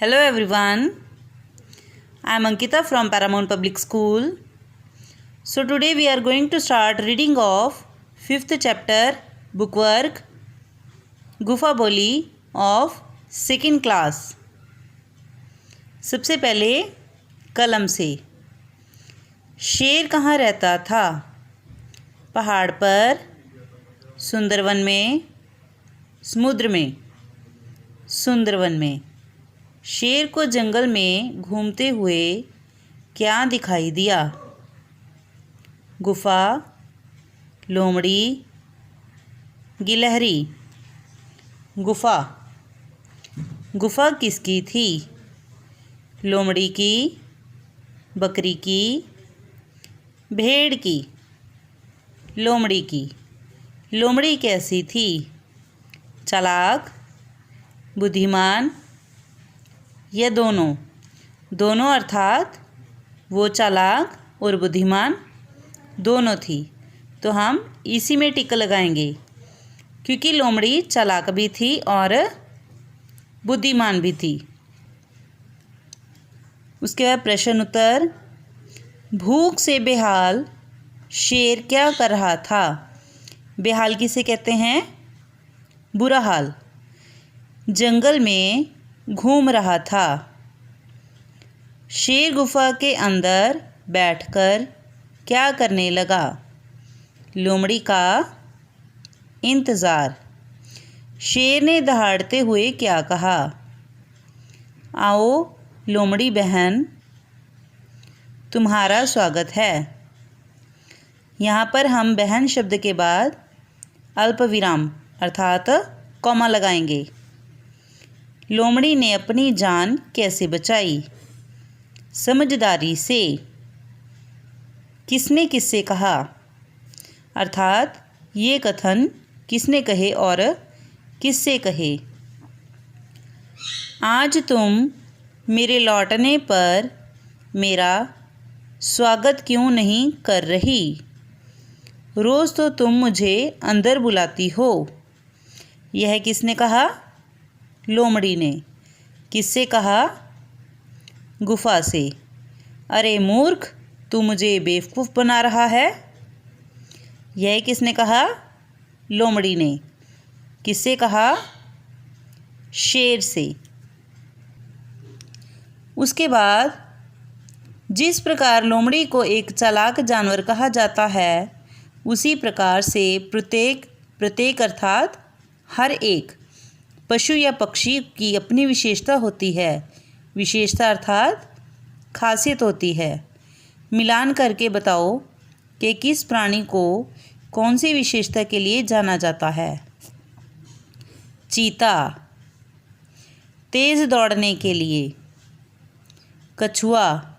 Hello everyone, I am Ankita from Paramount Public School. So today we are going to start reading of 5th chapter bookwork गुफा बोली of 2nd class. सबसे पहले कलम से। शेर कहाँ रहता था? पहाड़ पर, सुंदरवन में, समुद्र में। सुंदरवन में। शेर को जंगल में घूमते हुए क्या दिखाई दिया? गुफा, लोमड़ी, गिलहरी। गुफा। गुफा किसकी थी? लोमड़ी की, बकरी की, भेड़ की। लोमड़ी की। लोमड़ी कैसी थी? चालाक, बुद्धिमान या दोनों? दोनों अर्थात वो चालाक और बुद्धिमान दोनों थी। तो हम इसी में टिक लगाएंगे क्योंकि लोमड़ी चालाक भी थी और बुद्धिमान भी थी। उसके बाद प्रश्न उत्तर। भूख से बेहाल शेर क्या कर रहा था? बेहाल किसे कहते हैं? बुरा हाल। जंगल में घूम रहा था। शेर गुफा के अंदर बैठकर क्या करने लगा? लोमड़ी का इंतज़ार। शेर ने दहाड़ते हुए क्या कहा? आओ लोमड़ी बहन, तुम्हारा स्वागत है। यहाँ पर हम बहन शब्द के बाद अल्प विराम अर्थात कॉमा लगाएंगे। लोमड़ी ने अपनी जान कैसे बचाई? समझदारी से। किसने किससे कहा? अर्थात ये कथन किसने कहे और किससे कहे? आज तुम मेरे लौटने पर मेरा स्वागत क्यों नहीं कर रही? रोज़ तो तुम मुझे अंदर बुलाती हो। यह किसने कहा? लोमड़ी ने। किससे कहा? गुफा से। अरे मूर्ख, तू मुझे बेवकूफ़ बना रहा है। यह किसने कहा? लोमड़ी ने। किससे कहा? शेर से। उसके बाद जिस प्रकार लोमड़ी को एक चालाक जानवर कहा जाता है उसी प्रकार से प्रत्येक अर्थात हर एक पशु या पक्षी की अपनी विशेषता होती है। विशेषता अर्थात खासियत होती है। मिलान करके बताओ कि किस प्राणी को कौन सी विशेषता के लिए जाना जाता है? चीता, तेज़ दौड़ने के लिए। कछुआ,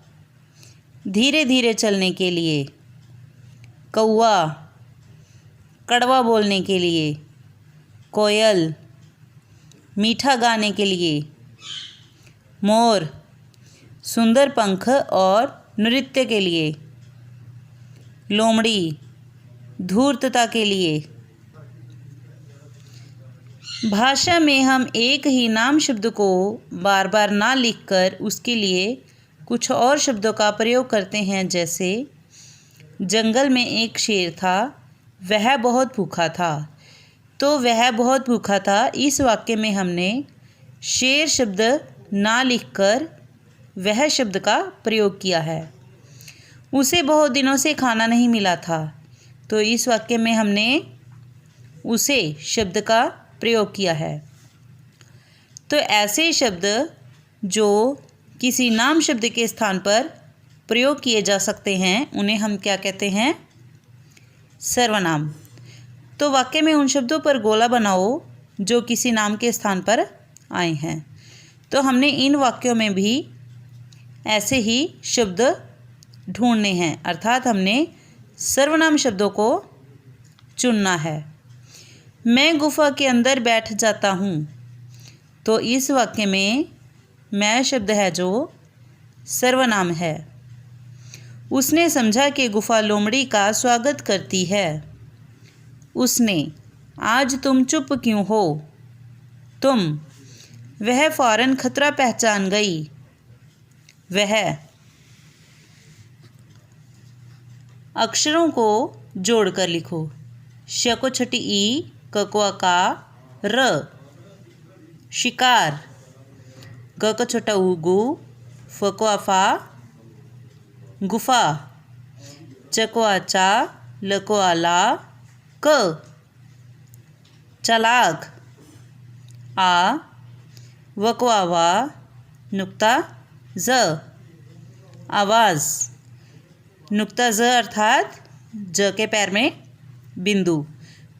धीरे धीरे चलने के लिए। कौवा, कड़वा बोलने के लिए। कोयल, मीठा गाने के लिए। मोर, सुंदर पंख और नृत्य के लिए। लोमड़ी, धूर्तता के लिए। भाषा में हम एक ही नाम शब्द को बार बार ना लिखकर उसके लिए कुछ और शब्दों का प्रयोग करते हैं। जैसे जंगल में एक शेर था, वह बहुत भूखा था। तो वह बहुत भूखा था इस वाक्य में हमने शेर शब्द ना लिखकर वह शब्द का प्रयोग किया है। उसे बहुत दिनों से खाना नहीं मिला था। तो इस वाक्य में हमने उसे शब्द का प्रयोग किया है। तो ऐसे शब्द जो किसी नाम शब्द के स्थान पर प्रयोग किए जा सकते हैं उन्हें हम क्या कहते हैं? सर्वनाम। तो वाक्य में उन शब्दों पर गोला बनाओ जो किसी नाम के स्थान पर आए हैं। तो हमने इन वाक्यों में भी ऐसे ही शब्द ढूंढने हैं अर्थात हमने सर्वनाम शब्दों को चुनना है। मैं गुफा के अंदर बैठ जाता हूँ। तो इस वाक्य में मैं शब्द है जो सर्वनाम है। उसने समझा कि गुफा लोमड़ी का स्वागत करती है। उसने, आज तुम चुप क्यों हो? तुम, वह फौरन खतरा पहचान गई। वह। अक्षरों को जोड़कर लिखो। श को छोटी ई, क को अका, र। शिकार। ग को छोटा ऊ गु, फ को अफा, गुफा। च को अचा, ल को अला, क। चालाक। आ, व को आवा, नुक्ता ज। आवाज़। नुक्ता ज अर्थात ज के पैर में बिंदु,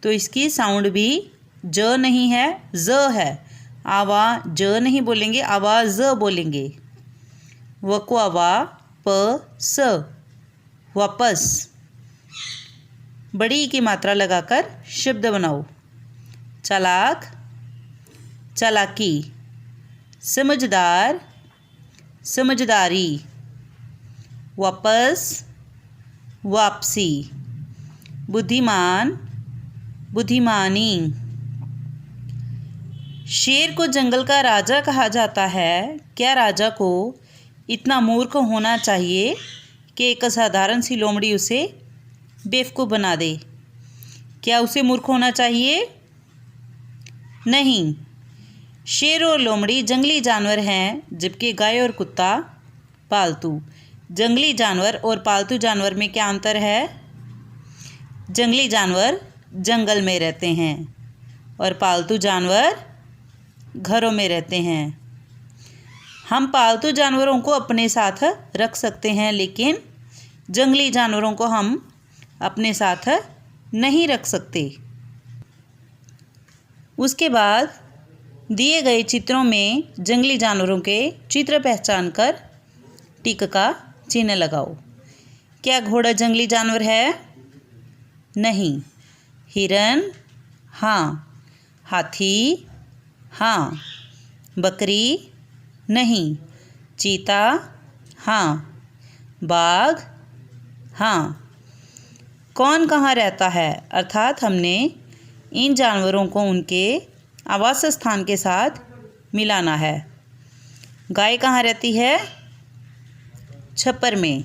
तो इसकी साउंड भी ज नहीं है, ज है। आवा ज नहीं बोलेंगे, आवाज ज बोलेंगे। व को आवा, प स, वापस। बड़ी ई की मात्रा लगाकर शब्द बनाओ। चालाक, चालाकी। समझदार, समझदारी। वापस, वापसी। बुद्धिमान, बुद्धिमानी। शेर को जंगल का राजा कहा जाता है। क्या राजा को इतना मूर्ख होना चाहिए कि एक साधारण सी लोमड़ी उसे बेवकूफ़ बना दे? क्या उसे मूर्ख होना चाहिए? नहीं। शेर और लोमड़ी जंगली जानवर हैं, जबकि गाय और कुत्ता पालतू। जंगली जानवर और पालतू जानवर में क्या अंतर है? जंगली जानवर जंगल में रहते हैं और पालतू जानवर घरों में रहते हैं। हम पालतू जानवरों को अपने साथ रख सकते हैं, लेकिन जंगली जानवरों को हम अपने साथ नहीं रख सकते। उसके बाद दिए गए चित्रों में जंगली जानवरों के चित्र पहचान कर टिक का चिन्ह लगाओ। क्या घोड़ा जंगली जानवर है? नहीं। हिरन? हाँ। हाथी? हाँ। बकरी? नहीं। चीता? हाँ। बाघ? हाँ। कौन कहाँ रहता है, अर्थात हमने इन जानवरों को उनके आवास स्थान के साथ मिलाना है। गाय कहाँ रहती है? छप्पर में,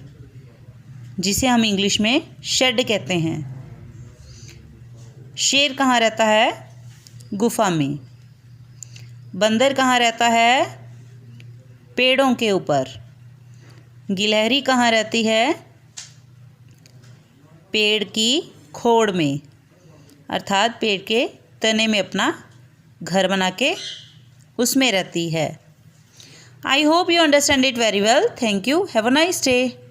जिसे हम इंग्लिश में शेड कहते हैं। शेर कहाँ रहता है? गुफा में। बंदर कहाँ रहता है? पेड़ों के ऊपर। गिलहरी कहाँ रहती है? पेड़ की खोड़ में, अर्थात पेड़ के तने में अपना घर बना के उसमें रहती है। I hope you understand it very well. Thank you. Have a nice day.